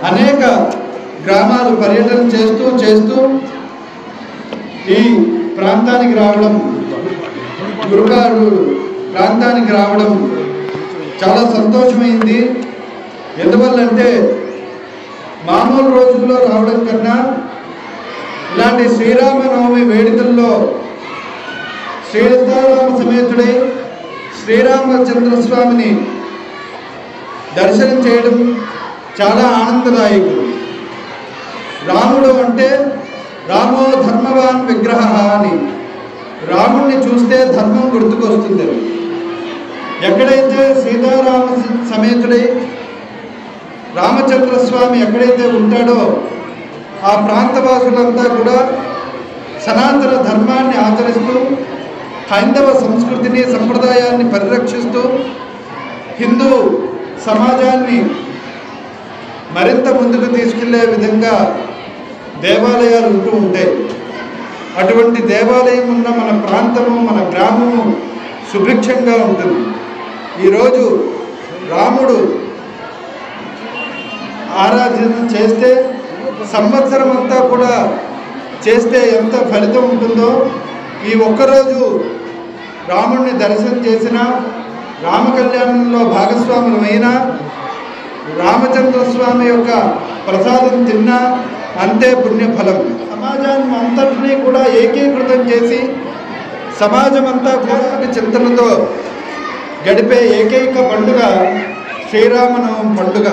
అనేక గ్రామాలు పర్యటన చేస్తూ ఈ ప్రాంతానికి రావడం, గురుగారు ప్రాంతానికి రావడం చాలా సంతోషమైంది. ఎందువల్లంటే మామూలు రోజుల్లో రావడం కన్నా ఇలాంటి శ్రీరామనవమి వేడుకల్లో సీతారామ సమేతుడై శ్రీరామచంద్రస్వామిని దర్శనం చేయడం చాలా ఆనందదాయకం. రాముడు అంటే రామో ధర్మవాన్ విగ్రహ అని, రాముడిని చూస్తే ధర్మం గుర్తుకొస్తుంది. ఎక్కడైతే సీతారామ సమేతుడై రామచంద్రస్వామి ఎక్కడైతే ఉంటాడో ఆ ప్రాంతవాసులంతా కూడా సనాతన ధర్మాన్ని ఆచరిస్తూ హైందవ సంస్కృతిని సంప్రదాయాన్ని పరిరక్షిస్తూ హిందూ సమాజాన్ని మరింత ముందుకు తీసుకెళ్లే విధంగా దేవాలయాలు ఉంటూ ఉంటాయి. అటువంటి దేవాలయం ఉన్న మన ప్రాంతము, మన గ్రామము సుభిక్షంగా ఉంటుంది. ఈరోజు రాముడు ఆరాధన చేస్తే సంవత్సరం అంతా కూడా చేస్తే ఎంత ఫలితం ఉంటుందో, ఈ ఒక్కరోజు రాముడిని దర్శనం చేసిన, రామ కళ్యాణంలో భాగస్వాములమైనా, రామచంద్రస్వామి యొక్క ప్రసాదం తిన్నా అంతే పుణ్యఫలం. సమాజాన్ని అంతటినీ కూడా ఏకీకృతం చేసి సమాజం అంతా కూడా చింతనతో గడిపే ఏకైక పండుగ శ్రీరామనవమి పండుగ.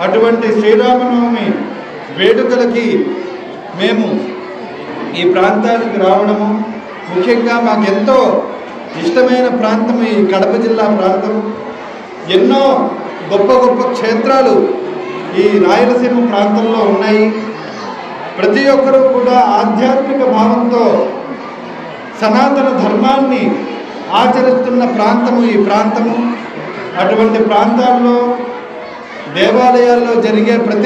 అటువంటి శ్రీరామనవమి వేడుకలకి మేము ఈ ప్రాంతానికి రావడము, ముఖ్యంగా మాకెంతో ఇష్టమైన ప్రాంతం ఈ కడప జిల్లా ప్రాంతం. ఎన్నో గొప్ప గొప్ప క్షేత్రాలు ఈ రాయలసీమ ప్రాంతంలో ఉన్నాయి. ప్రతి ఒక్కరూ కూడా ఆధ్యాత్మిక భావంతో సనాతన ధర్మాన్ని ఆచరిస్తున్న ప్రాంతము ఈ ప్రాంతము. అటువంటి ప్రాంతాల్లో దేవాలయాల్లో జరిగే ప్రతి